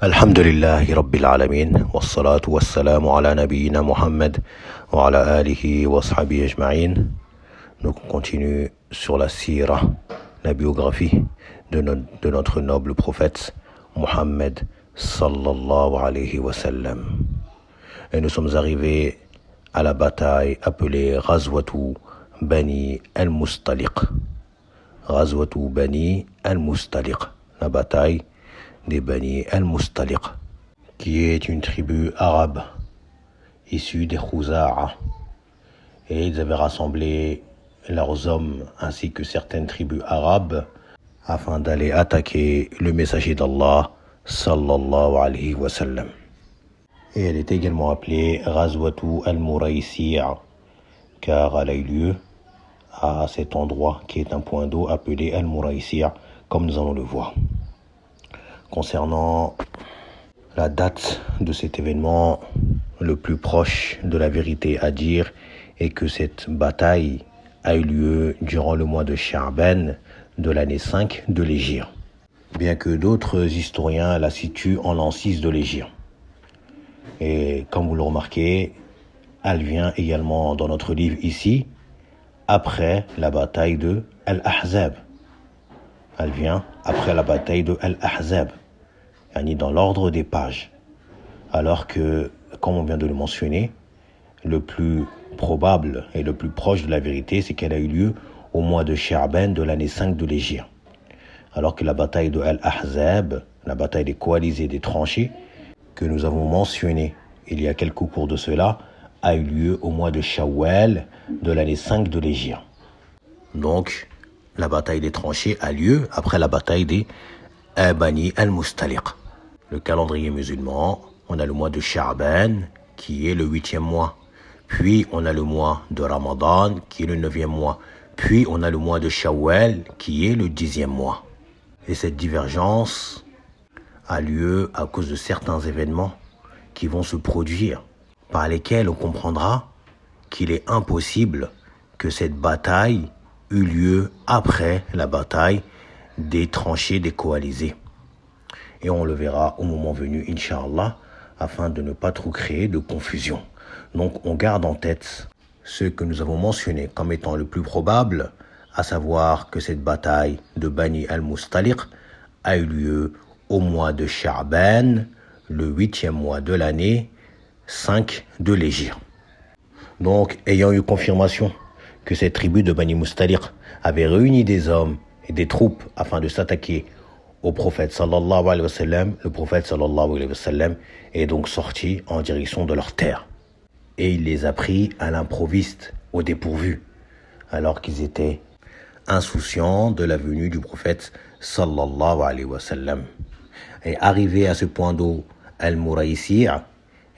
الحمد لله رب العالمين والصلاة والسلام على نبينا Muhammad wa ala alihi wa sahbihi ajma'in. Donc on continue sur la sira, la biographie de notre noble prophète Muhammad sallallahu alayhi wa sallam. Et nous sommes arrivés à la bataille appelée Ghazwatu Bani al-Mustaliq. Ghazwatu Bani al-Mustaliq, la bataille des Bani al-Mustaliq, qui est une tribu arabe issue des Khuza'a. Et ils avaient rassemblé leurs hommes ainsi que certaines tribus arabes afin d'aller attaquer le messager d'Allah sallallahu alayhi wa sallam. Et elle est également appelée Ghazwatu al-Muraysi' car elle a eu lieu à cet endroit qui est un point d'eau appelé al-Muraysi' comme nous allons le voir. Concernant la date de cet événement, le plus proche de la vérité à dire est que cette bataille a eu lieu durant le mois de Sha'ban de l'année 5 de l'Hégire, bien que d'autres historiens la situent en l'an 6 de l'Hégire. Et comme vous le remarquez, elle vient également dans notre livre ici, après la bataille de Al-Ahzab. Elle vient après la bataille de Al-Ahzab, dans l'ordre des pages. Alors que, comme on vient de le mentionner, le plus probable et le plus proche de la vérité, c'est qu'elle a eu lieu au mois de Sha'ban de l'année 5 de l'Hégire. Alors que la bataille de Al-Ahzab, la bataille des coalisés des tranchées, que nous avons mentionnée il y a quelques cours de cela, a eu lieu au mois de Shawwal de l'année 5 de l'Hégire. Donc, la bataille des tranchées a lieu après la bataille des Bani al-Mustaliq. Le calendrier musulman, on a le mois de Sha'ban, qui est le 8e mois. Puis, on a le mois de Ramadan, qui est le 9e mois. Puis, on a le mois de Shawwal, qui est le 10e mois. Et cette divergence a lieu à cause de certains événements qui vont se produire, par lesquels on comprendra qu'il est impossible que cette bataille eut lieu après la bataille des tranchées des coalisés. Et on le verra au moment venu, Inch'Allah, afin de ne pas trop créer de confusion. Donc on garde en tête ce que nous avons mentionné comme étant le plus probable, à savoir que cette bataille de Bani al-Mustaliq a eu lieu au mois de Sha'ban, le 8e mois de l'année 5 de l'Hégire. Donc, ayant eu confirmation que cette tribu de Bani Mustaliq avait réuni des hommes et des troupes afin de s'attaquer au prophète sallallahu alayhi wa sallam, le prophète sallallahu alayhi wa sallam est donc sorti en direction de leur terre. Et il les a pris à l'improviste, au dépourvu, alors qu'ils étaient insouciants de la venue du prophète sallallahu alayhi wa sallam. Et arrivé à ce point d'eau, Al-Muraysi',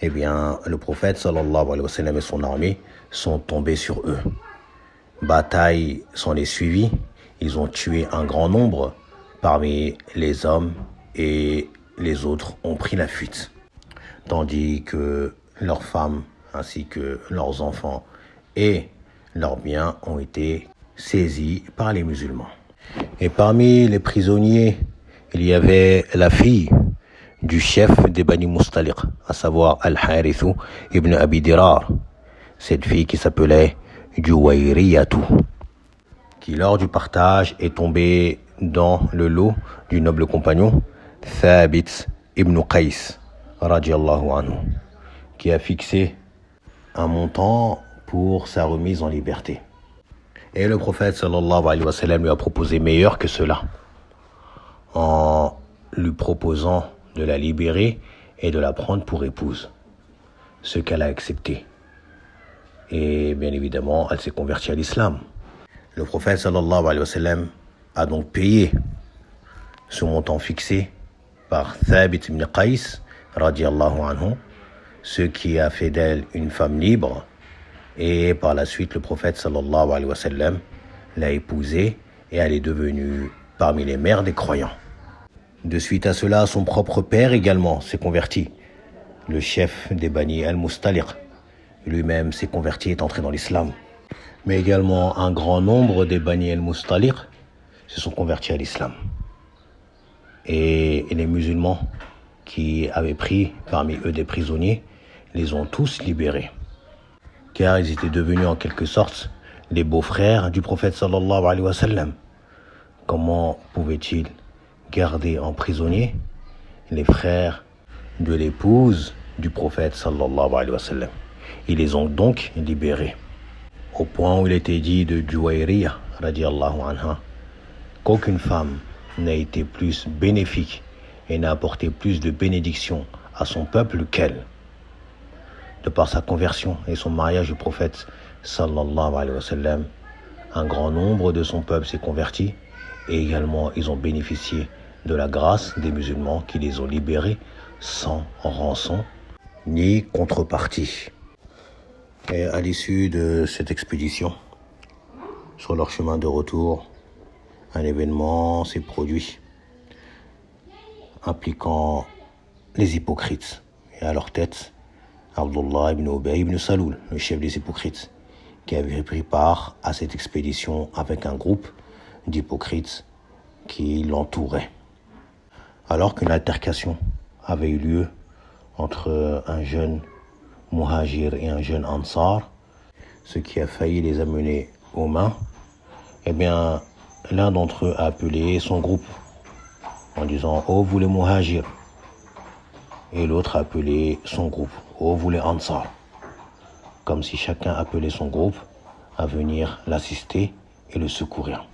eh bien, le prophète sallallahu alayhi wa sallam et son armée sont tombés sur eux. Bataille s'en est suivie, ils ont tué un grand nombre parmi les hommes et les autres ont pris la fuite, tandis que leurs femmes ainsi que leurs enfants et leurs biens ont été saisis par les musulmans. Et parmi les prisonniers, il y avait la fille du chef des Bani Mustaliq, à savoir Al-Harithu ibn Abi Dirar, cette fille qui s'appelait Juwayriyatu, qui lors du partage est tombée dans le lot du noble compagnon Thabit ibn Qais radiallahu anhu, qui a fixé un montant pour sa remise en liberté. Et le prophète sallallahu alayhi wa sallam lui a proposé meilleur que cela, en lui proposant de la libérer et de la prendre pour épouse, ce qu'elle a accepté. Et bien évidemment, elle s'est convertie à l'islam. Le prophète sallallahu alayhi wa sallam a donc payé ce montant fixé par Thabit ibn Qais radiallahu anhu, ce qui a fait d'elle une femme libre. Et par la suite, le prophète sallallahu alayhi wa sallam l'a épousée et elle est devenue parmi les mères des croyants. De suite à cela, son propre père également s'est converti. Le chef des Bani al-Mustaliq lui-même s'est converti et est entré dans l'islam. Mais également un grand nombre des Bani al-Mustaliq se sont convertis à l'islam. Et les musulmans qui avaient pris parmi eux des prisonniers, les ont tous libérés. Car ils étaient devenus en quelque sorte les beaux-frères du prophète sallallahu alayhi wa sallam. Comment pouvaient-ils garder en prisonnier les frères de l'épouse du prophète sallallahu alayhi wa sallam? Ils les ont donc libérés. Au point où il était dit de Juwayriya radiyallahu anha qu'aucune femme n'a été plus bénéfique et n'a apporté plus de bénédictions à son peuple qu'elle. De par sa conversion et son mariage au prophète sallallahu alayhi wa sallam, un grand nombre de son peuple s'est converti et également ils ont bénéficié de la grâce des musulmans qui les ont libérés sans rançon ni contrepartie. Et à l'issue de cette expédition, sur leur chemin de retour, un événement s'est produit impliquant les hypocrites. Et à leur tête, Abdullah ibn Ubay ibn Saloul, le chef des hypocrites, qui avait pris part à cette expédition avec un groupe d'hypocrites qui l'entouraient. Alors qu'une altercation avait eu lieu entre un jeune muhajir et un jeune ansar, ce qui a failli les amener aux mains, eh bien, l'un d'entre eux a appelé son groupe en disant « Oh, vous les muhajirs » et l'autre a appelé son groupe « Oh, vous les ansar » comme si chacun appelait son groupe à venir l'assister et le secourir.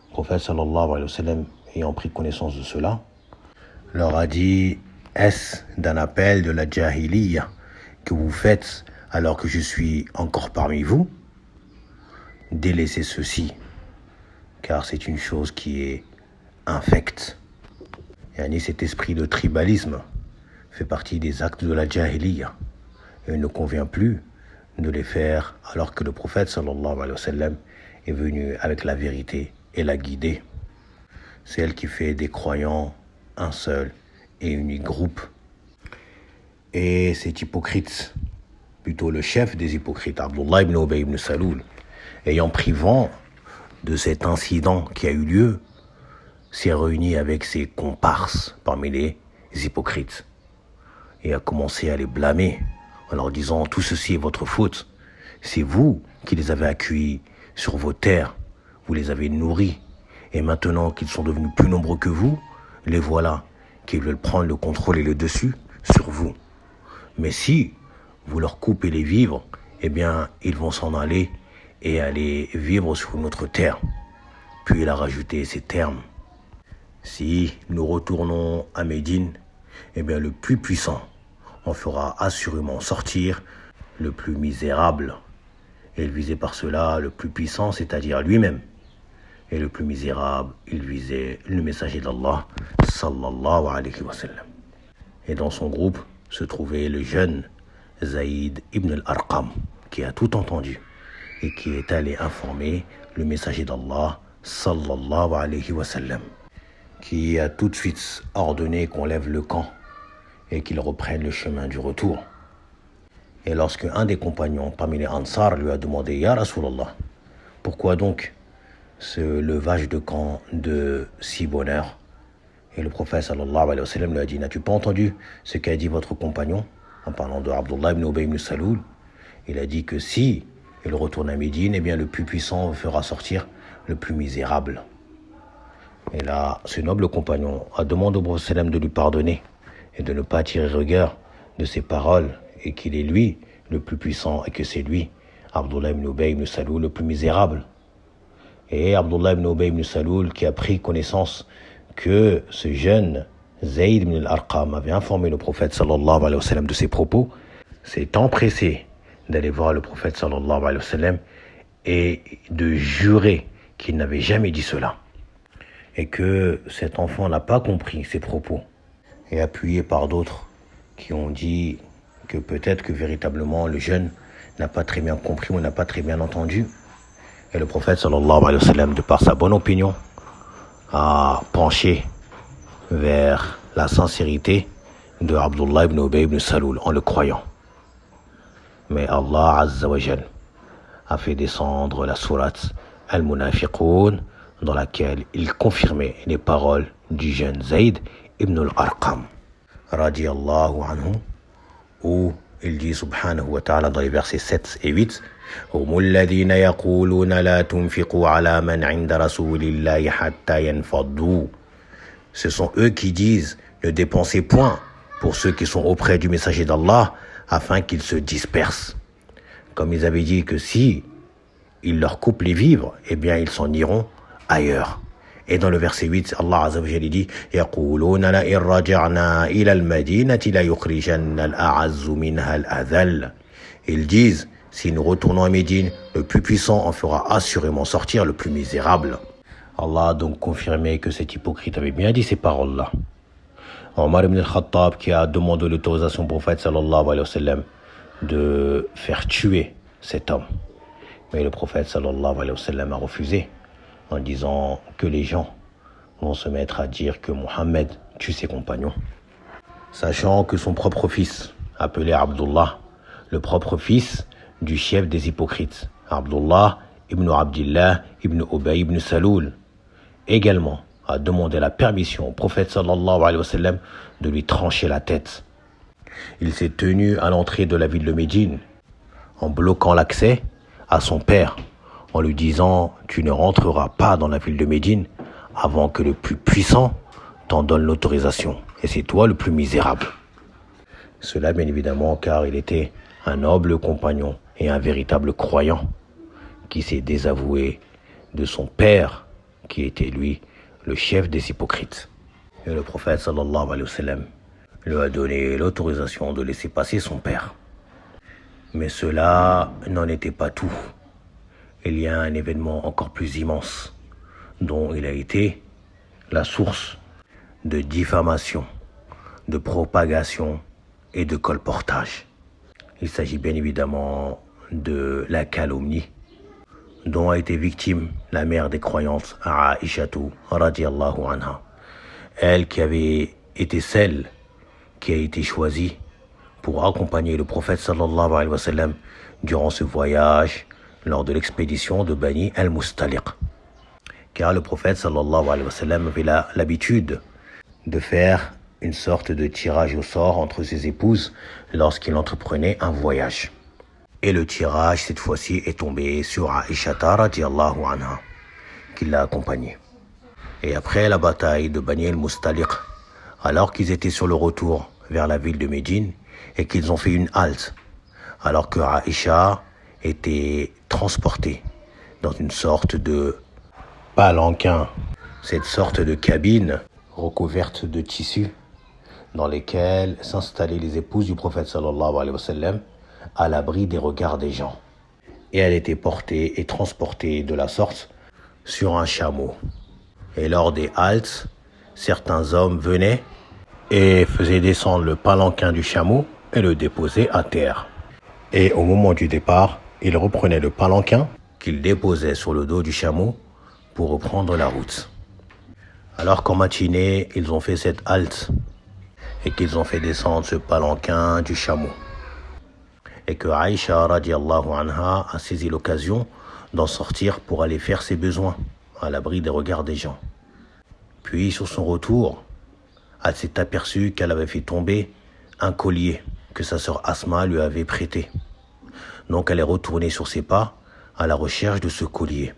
Le prophète sallallahu alayhi wa sallam, ayant pris connaissance de cela, leur a dit « Est-ce d'un appel de la jahiliya que vous faites alors que je suis encore parmi vous? Délaissez ceci, car c'est une chose qui est infecte. » Et cet esprit de tribalisme fait partie des actes de la jahiliya. Et il ne convient plus de les faire alors que le prophète sallallahu alayhi wa sallam est venu avec la vérité et l'a guidé. C'est elle qui fait des croyants un seul et unique groupe. Et cet hypocrite, plutôt le chef des hypocrites, Abdullah ibn Ubay ibn Saloul, ayant pris vent de cet incident qui a eu lieu, s'est réuni avec ses comparses parmi les hypocrites et a commencé à les blâmer en leur disant « Tout ceci est votre faute. C'est vous qui les avez accueillis sur vos terres, vous les avez nourris, et maintenant qu'ils sont devenus plus nombreux que vous, les voilà qui veulent prendre le contrôle et le dessus sur vous. Mais si vous leur coupez les vivres, eh bien, ils vont s'en aller et aller vivre sur notre terre. » Puis il a rajouté ces termes. « Si nous retournons à Médine, eh bien, le plus puissant en fera assurément sortir le plus misérable. » Et il visait par cela le plus puissant, c'est-à-dire lui-même. Et le plus misérable, il visait le messager d'Allah, sallallahu alayhi wa sallam. Et dans son groupe se trouvait le jeune Zayd ibn al-Arqam, qui a tout entendu et qui est allé informer le messager d'Allah, sallallahu alayhi wa sallam, qui a tout de suite ordonné qu'on lève le camp et qu'ils reprennent le chemin du retour. Et lorsque un des compagnons parmi les Ansar lui a demandé « Ya Rasulallah, pourquoi donc ce levage de camp de si bonheur ?» Et le prophète sallallahu alayhi wa sallam lui a dit « N'as-tu pas entendu ce qu'a dit votre compagnon ?» En parlant de Abdullah ibn Ubay ibn Saloul, il a dit que si il retourne à Médine, eh bien le plus puissant fera sortir le plus misérable. Et là, ce noble compagnon a demandé au prophète de lui pardonner et de ne pas tirer regard de ses paroles et qu'il est lui le plus puissant et que c'est lui, Abdullah ibn Ubay ibn Saloul, le plus misérable. Et Abdullah ibn Ubay ibn Saloul, qui a pris connaissance que ce jeune Zayd ibn al-Arqam avait informé le prophète sallallahu alayhi wa sallam de ses propos, s'est empressé d'aller voir le prophète sallallahu alayhi wa sallam et de jurer qu'il n'avait jamais dit cela. Et que cet enfant n'a pas compris ses propos. Et appuyé par d'autres qui ont dit que peut-être que véritablement le jeune n'a pas très bien compris ou n'a pas très bien entendu. Et le prophète sallallahu alayhi wa sallam, de par sa bonne opinion, a penché vers la sincérité de Abdullah ibn Ubay ibn Saloul en le croyant. Mais Allah Azza wa Jal a fait descendre la sourate Al-Munafiqun dans laquelle il confirmait les paroles du jeune Zayd ibn al-Arqam. radiallahu anhu, où il dit subhanahu wa ta'ala dans les versets 7 et 8, هم الذين يقولون لا تنفقوا على من عند رسول الله حتى ينفضوا. Ce sont eux qui disent ne dépensez point pour ceux qui sont auprès du messager d'Allah afin qu'ils se dispersent. Comme ils avaient dit que si ils leur coupent les vivres, eh bien ils s'en iront ailleurs. Et dans le verset 8, Allah Azza wa Jalla dit يقولون لئن رجعنا إلى المدينة ليخرجن الأعز منها الأذل. Ils disent si nous retournons à Médine, le plus puissant en fera assurément sortir le plus misérable. Allah a donc confirmé que cet hypocrite avait bien dit ces paroles-là. Omar ibn al-Khattab qui a demandé l'autorisation au prophète sallallahu alayhi wa sallam de faire tuer cet homme. Mais le prophète sallallahu alayhi wa sallam a refusé en disant que les gens vont se mettre à dire que Mohammed tue ses compagnons. Sachant que son propre fils, appelé Abdullah, le propre fils du chef des hypocrites, Abdullah ibn Abdillah ibn Ubay ibn Saloul, également a demandé la permission au prophète sallallahu alayhi wa sallam de lui trancher la tête. Il s'est tenu à l'entrée de la ville de Médine en bloquant l'accès à son père, en lui disant « Tu ne rentreras pas dans la ville de Médine avant que le plus puissant t'en donne l'autorisation, et c'est toi le plus misérable. » Cela bien évidemment car il était un noble compagnon et un véritable croyant qui s'est désavoué de son père qui était lui le chef des hypocrites. Et le prophète sallallahu alayhi wa sallam lui a donné l'autorisation de laisser passer son père. Mais cela n'en était pas tout. Il y a un événement encore plus immense dont il a été la source de diffamation, de propagation et de colportage. Il s'agit bien évidemment de la calomnie dont a été victime la mère des croyantes, Aïchatu radiallahu anha. Elle qui avait été celle qui a été choisie pour accompagner le prophète sallallahu alayhi wa sallam durant ce voyage lors de l'expédition de Bani al-Mustaliq. Car le prophète sallallahu alayhi wa sallam avait l'habitude de faire une sorte de tirage au sort entre ses épouses lorsqu'il entreprenait un voyage. Et le tirage, cette fois-ci, est tombé sur Aïchata radiallahu anha, qui l'a accompagné. Et après la bataille de Bani al-Mustaliq, alors qu'ils étaient sur le retour vers la ville de Médine et qu'ils ont fait une halte, alors que Aïcha était transportée dans une sorte de palanquin, cette sorte de cabine recouverte de tissus dans lesquels s'installaient les épouses du prophète sallallahu alayhi wa sallam à l'abri des regards des gens. Et elle était portée et transportée de la sorte sur un chameau. Et lors des haltes, certains hommes venaient et faisaient descendre le palanquin du chameau et le déposaient à terre. Et au moment du départ, ils reprenaient le palanquin qu'ils déposaient sur le dos du chameau pour reprendre la route. Alors qu'en matinée, ils ont fait cette halte et qu'ils ont fait descendre ce palanquin du chameau. Et que Aïcha radiallahu anha a saisi l'occasion d'en sortir pour aller faire ses besoins à l'abri des regards des gens. Puis sur son retour, elle s'est aperçue qu'elle avait fait tomber un collier que sa sœur Asma lui avait prêté. Donc elle est retournée sur ses pas à la recherche de ce collier.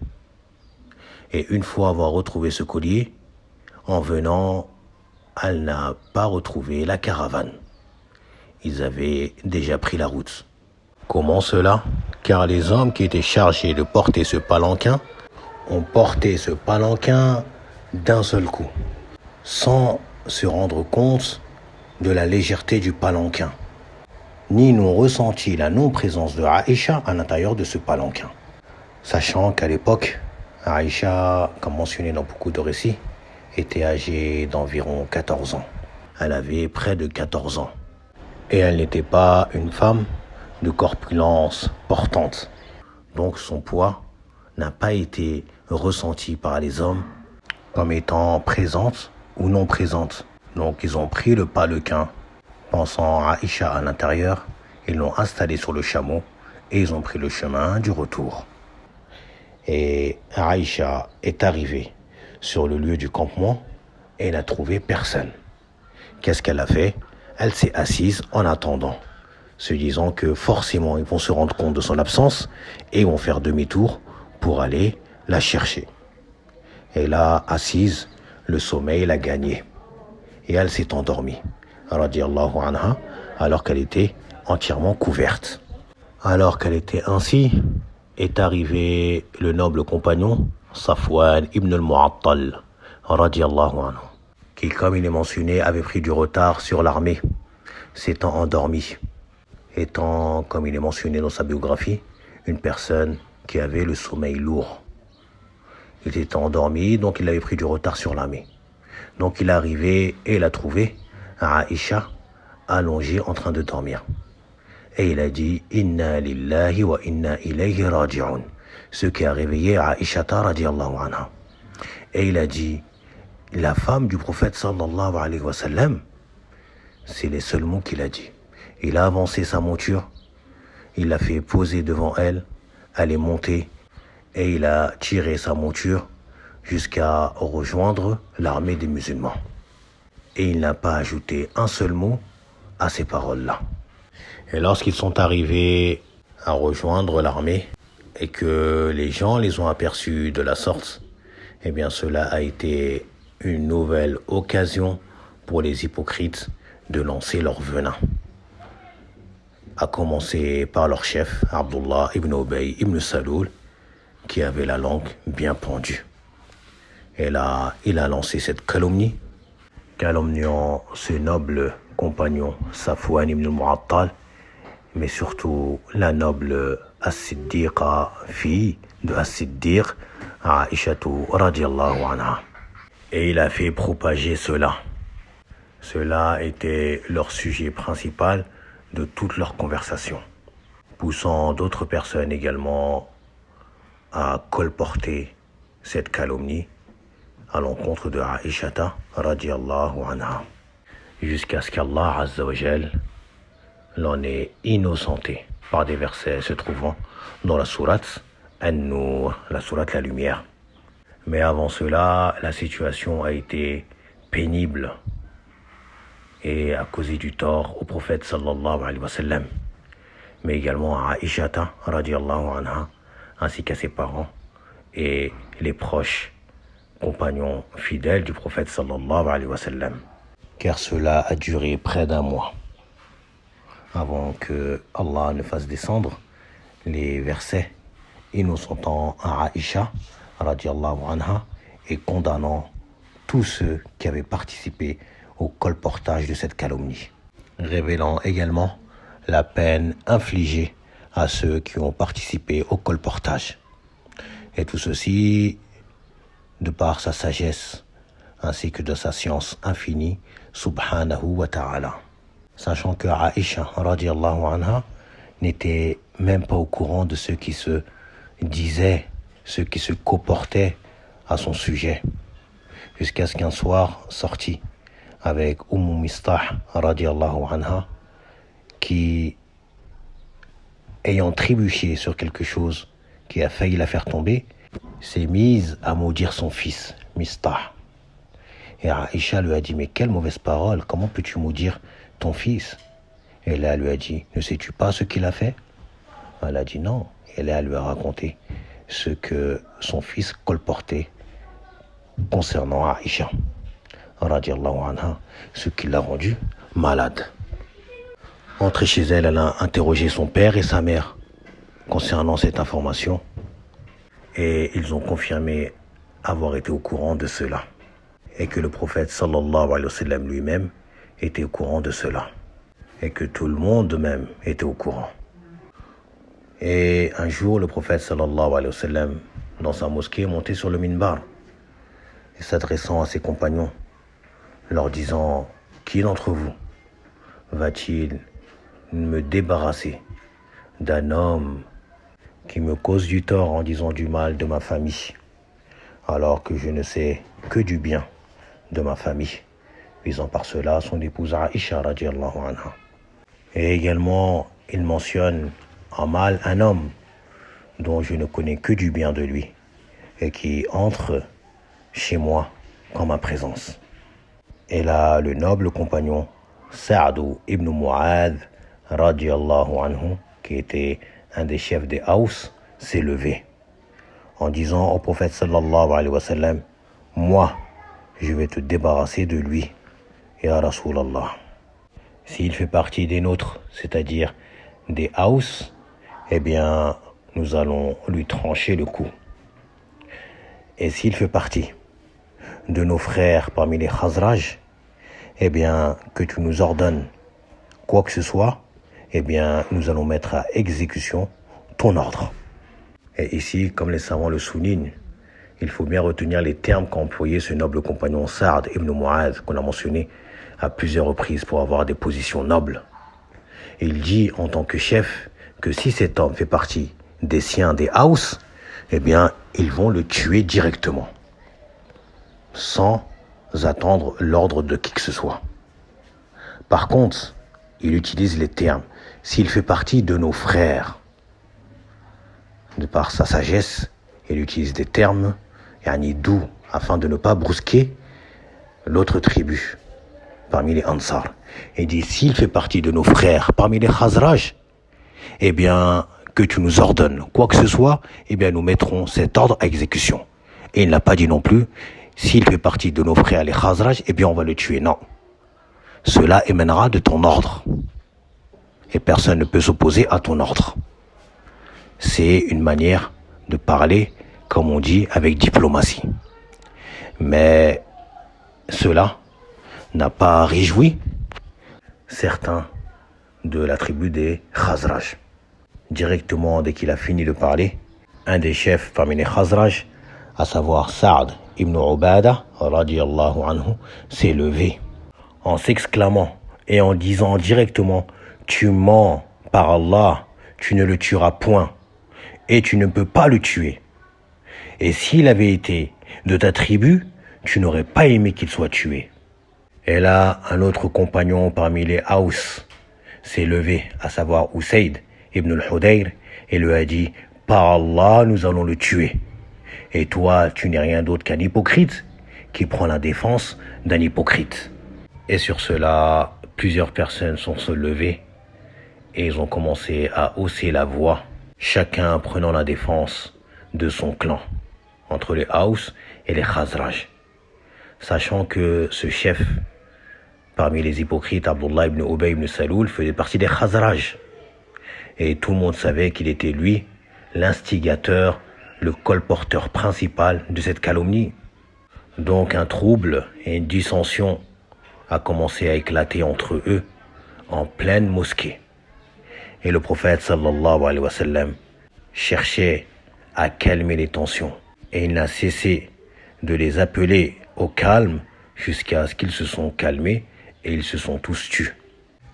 Et une fois avoir retrouvé ce collier, en venant, elle n'a pas retrouvé la caravane. Ils avaient déjà pris la route. Comment cela? Car les hommes qui étaient chargés de porter ce palanquin ont porté ce palanquin d'un seul coup, sans se rendre compte de la légèreté du palanquin, ni n'ont ressenti la non-présence de Aïcha à l'intérieur de ce palanquin. Sachant qu'à l'époque, Aïcha, comme mentionné dans beaucoup de récits, était âgée d'environ 14 ans. Elle avait près de 14 ans. Et elle n'était pas une femme de corpulence portante. Donc son poids n'a pas été ressenti par les hommes comme étant présente ou non présente. Donc ils ont pris le palanquin, pensant à Aïcha à l'intérieur, ils l'ont installé sur le chameau et ils ont pris le chemin du retour. Et Aïcha est arrivée sur le lieu du campement et n'a trouvé personne. Qu'est-ce qu'elle a fait? elle s'est assise en attendant, se disant que forcément ils vont se rendre compte de son absence et vont faire demi-tour pour aller la chercher. Et là, assise, le sommeil l'a gagnée. Et elle s'est endormie, radiyallahu anha, alors qu'elle était entièrement couverte. Alors qu'elle était ainsi, est arrivé le noble compagnon Safwan ibn al-Mu'attal, radiyallahu anhu, qui, comme il est mentionné, avait pris du retard sur l'armée, s'étant endormi, étant, comme il est mentionné dans sa biographie, une personne qui avait le sommeil lourd. Il était endormi, donc il avait pris du retard sur l'armée. Donc il est arrivé et il a trouvé Aïcha allongée en train de dormir. Et il a dit « Inna lillahi wa inna ilayhi raji'un » ce qui a réveillé Aïcha radiyallahu anha. Et il a dit « La femme du prophète sallallahu alayhi wa sallam » c'est les seuls mots qu'il a dit. Il a avancé sa monture, il l'a fait poser devant elle, elle est montée et il a tiré sa monture jusqu'à rejoindre l'armée des musulmans. Et il n'a pas ajouté un seul mot à ces paroles-là. Et lorsqu'ils sont arrivés à rejoindre l'armée et que les gens les ont aperçus de la sorte, eh bien cela a été une nouvelle occasion pour les hypocrites de lancer leur venin. À commencer par leur chef, Abdullah ibn Ubay ibn Saloul, qui avait la langue bien pendue. Et là, il a lancé cette calomnie, calomniant ce noble compagnon Safwan ibn al-Mu'attal, mais surtout la noble As-Siddiqa, fille de As-Siddiq, Aïchatu radiyallahu anha. Et il a fait propager cela. Cela était leur sujet principal de toutes leurs conversations, poussant d'autres personnes également à colporter cette calomnie à l'encontre de Aïchata radiyallahu anha, jusqu'à ce qu'Allah azza wa jal l'en ait innocenté par des versets se trouvant dans la sourate An-Nur, la sourate la lumière. Mais avant cela, la situation a été pénible et a causé du tort au prophète sallallahu alayhi wa sallam, mais également à Aïchata radiyallahu anha, ainsi qu'à ses parents et les proches compagnons fidèles du prophète sallallahu alayhi wa sallam. Car cela a duré près d'un mois avant que Allah ne fasse descendre les versets innocentant à Aïcha radiyallahu anha et condamnant tous ceux qui avaient participé au colportage de cette calomnie, révélant également la peine infligée à ceux qui ont participé au colportage. Et tout ceci de par sa sagesse ainsi que de sa science infinie, subhanahu wa ta'ala. Sachant que Aïcha radiyallahu anha n'était même pas au courant de ce qui se disait, ce qui se comportait à son sujet, jusqu'à ce qu'un soir sorti avec Mistah radiyallahu anha, qui, ayant trébuché sur quelque chose qui a failli la faire tomber, s'est mise à maudire son fils, Mistah. Et Aïcha lui a dit « Mais quelle mauvaise parole, comment peux-tu maudire ton fils ?» Et là, elle lui a dit « Ne sais-tu pas ce qu'il a fait ?» Elle a dit non. Et là, elle lui a raconté ce que son fils colportait concernant Aïcha, radiyallahu anha, ce qui l'a rendue malade. Entrée chez elle, elle a interrogé son père et sa mère concernant cette information. Et ils ont confirmé avoir été au courant de cela. Et que le prophète sallallahu alayhi wa sallam lui-même était au courant de cela. Et que tout le monde même était au courant. Et un jour, le prophète sallallahu alayhi wa sallam, dans sa mosquée, est monté sur le minbar. Et s'adressant à ses compagnons, leur disant « Qui d'entre vous va-t-il me débarrasser d'un homme qui me cause du tort en disant du mal de ma famille, alors que je ne sais que du bien de ma famille, visant par cela son épouse Aïcha radiyallahu anha. » Et également, il mentionne en mal un homme dont je ne connais que du bien de lui et qui entre chez moi en ma présence. Et là, le noble compagnon Sa'd ibn Mu'adh, radiallahu anhu, qui était un des chefs des Aws, s'est levé en disant au prophète sallallahu alayhi wa sallam, moi, je vais te débarrasser de lui, ya Rasulallah. S'il fait partie des nôtres, c'est-à-dire des Aws, eh bien, nous allons lui trancher le cou. Et s'il fait partie de nos frères parmi les Khazraj, eh bien, que tu nous ordonnes quoi que ce soit, eh bien, nous allons mettre à exécution ton ordre. Et ici, comme les savants le soulignent, il faut bien retenir les termes qu'a employé ce noble compagnon Sa'd ibn Mu'adh, qu'on a mentionné à plusieurs reprises pour avoir des positions nobles. Et il dit en tant que chef que si cet homme fait partie des siens des Aws, eh bien, ils vont le tuer directement, sans attendre l'ordre de qui que ce soit. Par contre, il utilise les termes « s'il fait partie de nos frères ». De par sa sagesse, il utilise des termes doux afin de ne pas brusquer l'autre tribu parmi les Ansar. Il dit « s'il fait partie de nos frères parmi les Khazraj, eh bien, que tu nous ordonnes quoi que ce soit, eh bien, nous mettrons cet ordre à exécution. » Et il n'a pas dit non plus « s'il fait partie de nos frères les Khazraj, eh bien, on va le tuer. » Non. Cela émanera de ton ordre. Et personne ne peut s'opposer à ton ordre. C'est une manière de parler, comme on dit, avec diplomatie. Mais cela n'a pas réjoui certains de la tribu des Khazraj. Directement, dès qu'il a fini de parler, un des chefs parmi les Khazraj, à savoir Sa'd ibn Ubadah, radiyallahu anhu, s'est levé en s'exclamant et en disant directement « Tu mens par Allah, tu ne le tueras point et tu ne peux pas le tuer. Et s'il avait été de ta tribu, tu n'aurais pas aimé qu'il soit tué. » Et là, un autre compagnon parmi les Aws s'est levé, à savoir Usayd ibn al-Hudayr, et lui a dit « Par Allah, nous allons le tuer. Et toi, tu n'es rien d'autre qu'un hypocrite qui prend la défense d'un hypocrite. » Et sur cela, plusieurs personnes sont se levées et ils ont commencé à hausser la voix, chacun prenant la défense de son clan, entre les Aws et les Khazraj. Sachant que ce chef, parmi les hypocrites, Abdullah ibn Ubay ibn Saloul, faisait partie des Khazraj. Et tout le monde savait qu'il était lui, l'instigateur, le colporteur principal de cette calomnie. Donc un trouble et une dissension a commencé à éclater entre eux en pleine mosquée. Et le prophète sallallahu alayhi wa sallam cherchait à calmer les tensions. Et il n'a cessé de les appeler au calme jusqu'à ce qu'ils se sont calmés et ils se sont tous tus.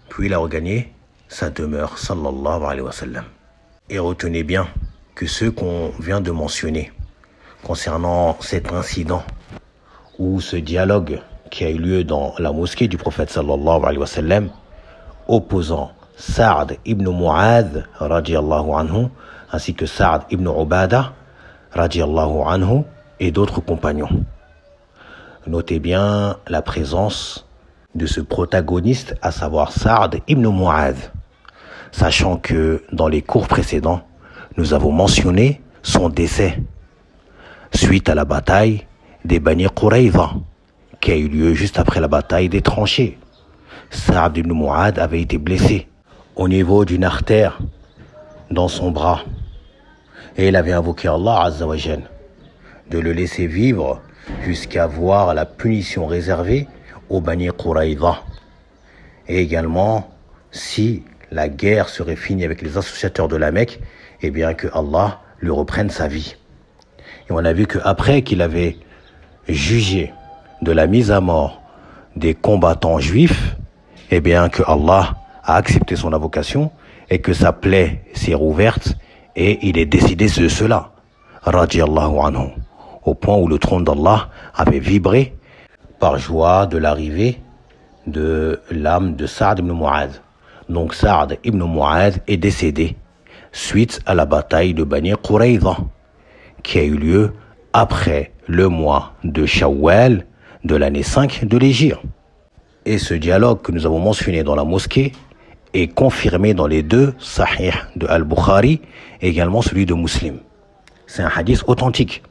Puis il a regagné sa demeure sallallahu alayhi wa sallam. Et retenez bien que ceux qu'on vient de mentionner concernant cet incident ou ce dialogue qui a eu lieu dans la mosquée du prophète sallallahu alayhi wa sallam, opposant Sa'd ibn Mu'adh radiyallahu anhu ainsi que Sa'd ibn Ubadah radiyallahu anhu et d'autres compagnons. Notez bien la présence de ce protagoniste, à savoir Sa'd ibn Mu'adh, sachant que dans les cours précédents, nous avons mentionné son décès suite à la bataille des Bani Qurayza, qui a eu lieu juste après la bataille des tranchées. Sa'd ibn Mu'adh avait été blessé au niveau d'une artère dans son bras. Et il avait invoqué Allah Azza wa Jal de le laisser vivre jusqu'à voir la punition réservée aux Bani Qurayza. Et également, si la guerre serait finie avec les associateurs de la Mecque, eh bien que Allah lui reprenne sa vie. Et on a vu qu'après qu'il avait jugé de la mise à mort des combattants juifs, eh bien que Allah a accepté son invocation et que sa plaie s'est rouverte et il est décidé de cela, radiyallahu anhu, au point où le trône d'Allah avait vibré par joie de l'arrivée de l'âme de Sa'd ibn Mu'adh. Donc Sa'd ibn Mu'adh est décédé suite à la bataille de Bani Qurayza qui a eu lieu après le mois de Shawwal de l'année 5 de l'Hégire. Et ce dialogue que nous avons mentionné dans la mosquée est confirmé dans les deux Sahih de Al-Bukhari, et également celui de Muslim. C'est un hadith authentique.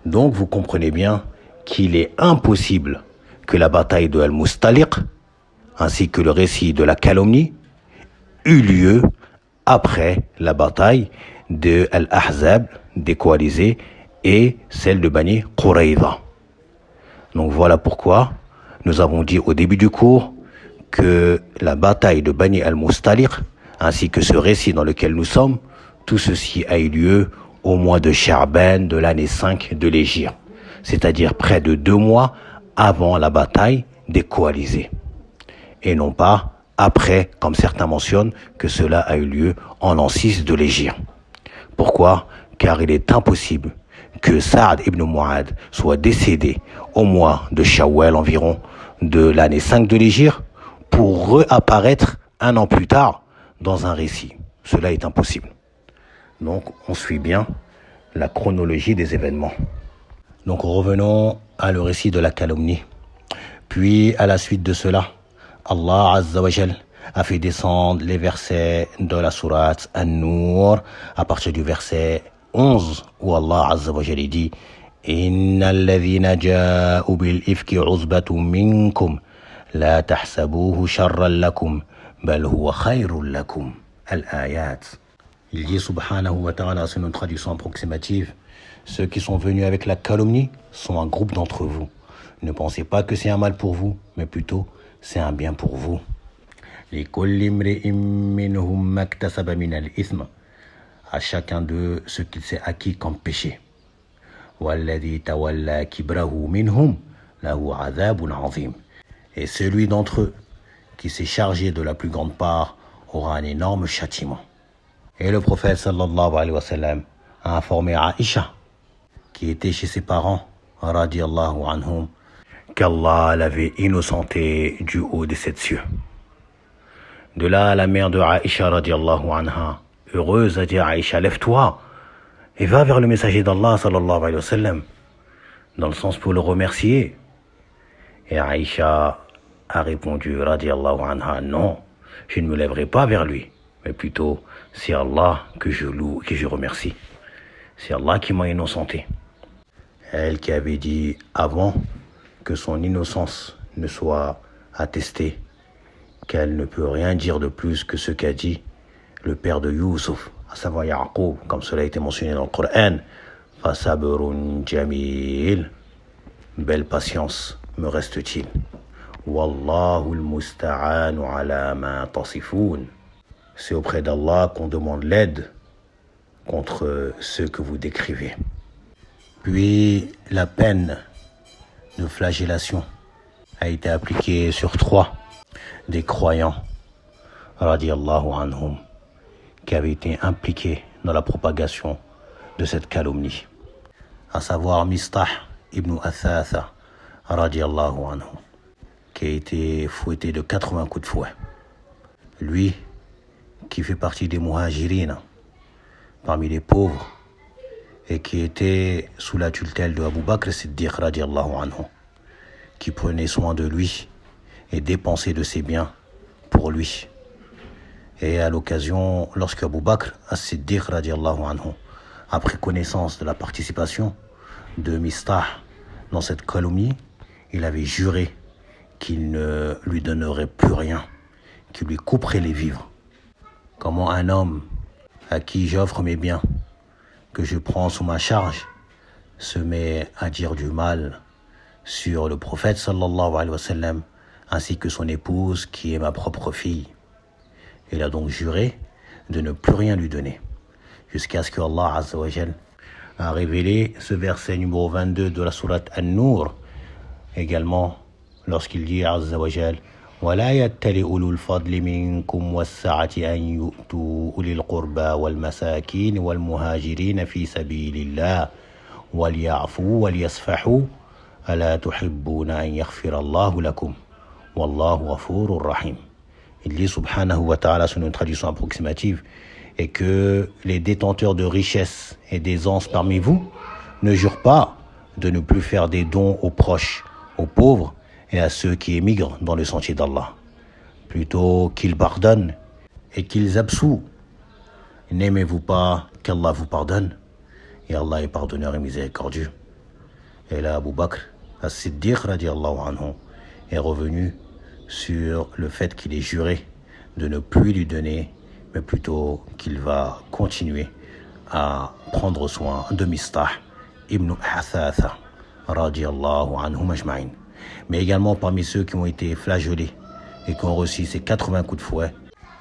Donc vous comprenez bien qu'il est impossible que la bataille de Al-Mustaliq, ainsi que le récit de la calomnie, eut lieu après la bataille de Al-Ahzab, des coalisés, et celle de Bani Quraïza. Donc voilà pourquoi nous avons dit au début du cours que la bataille de Bani al-Mustaliq, ainsi que ce récit dans lequel nous sommes, tout ceci a eu lieu au mois de Sha'ban de l'année 5 de l'Hégire, c'est-à-dire près de 2 mois avant la bataille des coalisés, et non pas après, comme certains mentionnent, que cela a eu lieu en l'an 6 de l'Hégire. Pourquoi ? Car il est impossible que Saad ibn Mu'ad soit décédé au mois de Shawwal environ de l'année 5 de l'Hégire pour réapparaître un an plus tard dans un récit. Cela est impossible. Donc on suit bien la chronologie des événements. Donc revenons à le récit de la calomnie. Puis à la suite de cela, Allah Azza wa Jal a fait descendre les versets de la sourate An-Nur à partir du verset 11 où Allah Azza wa Jal dit Innal ladhina ja'u bil ifki uzbatun minkum la tahsabuhu sharran lakum bal huwa khayrun lakum. Al-ayat. Il dit subhanahu wa ta'ala, c'est une traduction approximative, ceux qui sont venus avec la calomnie sont un groupe d'entre vous. Ne pensez pas que c'est un mal pour vous, mais plutôt c'est un bien pour vous. À chacun d'eux ce qu'il s'est acquis comme péché. Et celui d'entre eux qui s'est chargé de la plus grande part aura un énorme châtiment. Et le prophète sallallahu alayhi wa sallam a informé Aïcha, qui était chez ses parents, radiyallahu anhum, qu'Allah l'avait innocenté du haut des 7 cieux. De là, la mère de Aïcha, radiyallahu anha, heureuse, a dit à Aïcha, lève-toi et va vers le messager d'Allah, sallallahu alayhi wa sallam, dans le sens pour le remercier. Et Aïcha a répondu, radiyallahu anha, non, je ne me lèverai pas vers lui, mais plutôt, c'est Allah que je loue, que je remercie. C'est Allah qui m'a innocenté. Elle qui avait dit avant que son innocence ne soit attestée, qu'elle ne peut rien dire de plus que ce qu'a dit le père de Youssouf, à savoir Yaqub, comme cela a été mentionné dans le Coran. Fasabrun jamil, belle patience me reste-t-il. Wallahu al-musta'anu ala ma tasifoun. C'est auprès d'Allah qu'on demande l'aide contre ceux que vous décrivez. Puis la peine de flagellation a été appliquée sur 3 des croyants, radiyallahu anhum, qui avaient été impliqués dans la propagation de cette calomnie, à savoir Mistah ibn Athatha, radiyallahu anhu, qui a été fouetté de 80 coups de fouet. Lui, qui fait partie des muhajirines, parmi les pauvres, et qui était sous la tutelle de Abu Bakr Siddiq, radiyallahu anhu, qui prenait soin de lui et dépensait de ses biens pour lui. Et à l'occasion, lorsque Abu Bakr Siddiq, radiyallahu anhu, a pris connaissance de la participation de Mistah dans cette calomnie, il avait juré qu'il ne lui donnerait plus rien, qu'il lui couperait les vivres. Comment un homme à qui j'offre mes biens, que je prends sous ma charge, se met à dire du mal sur le prophète sallallahu alayhi wa sallam, ainsi que son épouse qui est ma propre fille. Il a donc juré de ne plus rien lui donner, jusqu'à ce que Allah Azza wa Jal a révélé ce verset numéro 22 de la sourate An-Nur, également lorsqu'il dit Azza wa Jal ولا يتل أولو الفضل منكم والسعة أن يؤتوا أولي القربى والمساكين والمهاجرين في سبيل الله وليعفوا وليصفحوا ألا تحبون أن يغفر الله لكم والله غفور رحيم. Il dit subhanahu wa ta'ala, sur une traduction approximative, et que les détenteurs de richesses et d'aisance parmi vous ne jurent pas de ne plus faire des dons aux proches, aux pauvres et à ceux qui émigrent dans le sentier d'Allah. Plutôt qu'ils pardonnent et qu'ils absouent. N'aimez-vous pas qu'Allah vous pardonne? Et Allah est pardonneur et miséricordieux. Et là, Abu Bakr as-Siddiq radiallahu anhu est revenu sur le fait qu'il est juré de ne plus lui donner, mais plutôt qu'il va continuer à prendre soin de Mistah ibn Hathatha radiallahu anhu majma'in. Mais également parmi ceux qui ont été flagellés et qui ont reçu ces 80 coups de fouet,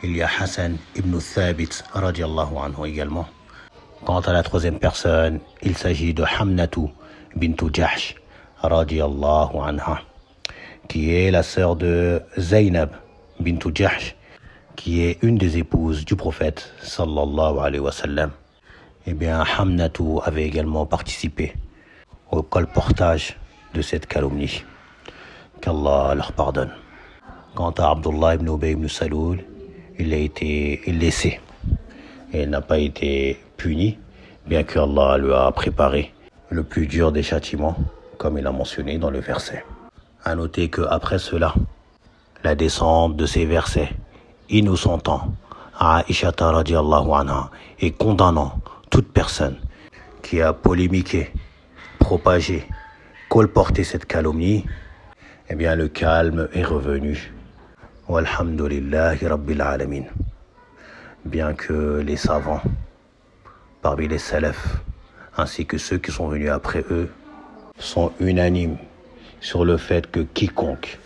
il y a Hassan ibn Thabit radiallahu anhu également. Quant à la troisième personne, il s'agit de Hamnatu bintu Jahsh radiallahu anha, qui est la sœur de Zaynab bintu Jahsh, qui est une des épouses du prophète sallallahu alayhi wa sallam. Eh bien, Hamnatu avait également participé au colportage de cette calomnie. Qu'Allah leur pardonne. Quant à Abdullah ibn Ubay ibn Saloul, il a été laissé et n'a pas été puni, bien que Allah lui a préparé le plus dur des châtiments, comme il a mentionné dans le verset. À noter qu'après cela, la descente de ces versets innocentant à Aïcha radiallahu anha et condamnant toute personne qui a polémiqué, propagé, colporté cette calomnie, eh bien le calme est revenu. Walhamdulillahi rabbil alamin. Bien que les savants, parmi les salafs, ainsi que ceux qui sont venus après eux, sont unanimes sur le fait que quiconque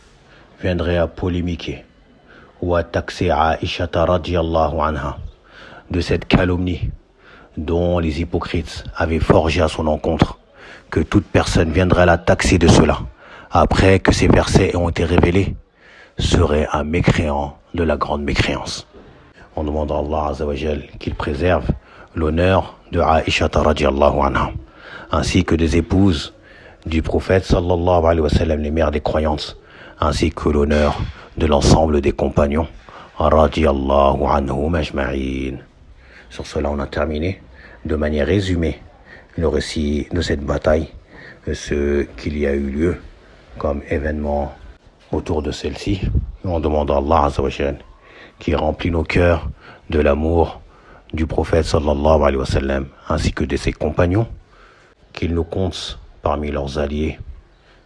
viendrait à polémiquer ou à taxer Aïcha radiallahu anha de cette calomnie dont les hypocrites avaient forgé à son encontre, que toute personne viendrait la taxer de cela, après que ces versets ont été révélés, serait un mécréant de la grande mécréance. On demande à Allah Azza wa Jal qu'il préserve l'honneur de Aïcha radiallahu anha, ainsi que des épouses du prophète sallallahu alayhi wa sallam, les mères des croyantes, ainsi que l'honneur de l'ensemble des compagnons radiallahu anhum ajma'in. Sur cela, on a terminé de manière résumée le récit de cette bataille, ce qu'il y a eu lieu comme événement autour de celle-ci. Et on demande à Allah Azza wa Jal qui remplit nos cœurs de l'amour du prophète sallallahu alayhi wa sallam ainsi que de ses compagnons, qu'il nous compte parmi leurs alliés,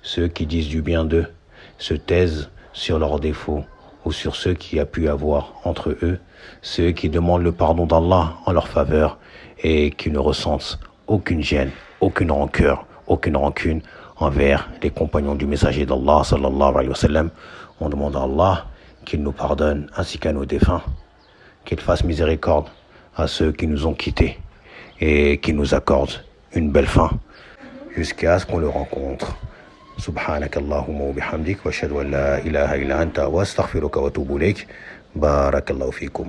ceux qui disent du bien d'eux, se taisent sur leurs défauts ou sur ceux qu'il y a pu avoir entre eux, ceux qui demandent le pardon d'Allah en leur faveur et qui ne ressentent aucune gêne, aucune rancœur, aucune rancune envers les compagnons du messager d'Allah sallallahu alayhi wa sallam. On demande à Allah qu'il nous pardonne ainsi qu'à nos défunts, qu'il fasse miséricorde à ceux qui nous ont quittés et qu'il nous accorde une belle fin jusqu'à ce qu'on le rencontre. سبحانك اللهم وبحمدك واشهد ان لا اله الا انت واستغفرك واتوب اليك بارك الله فيكم.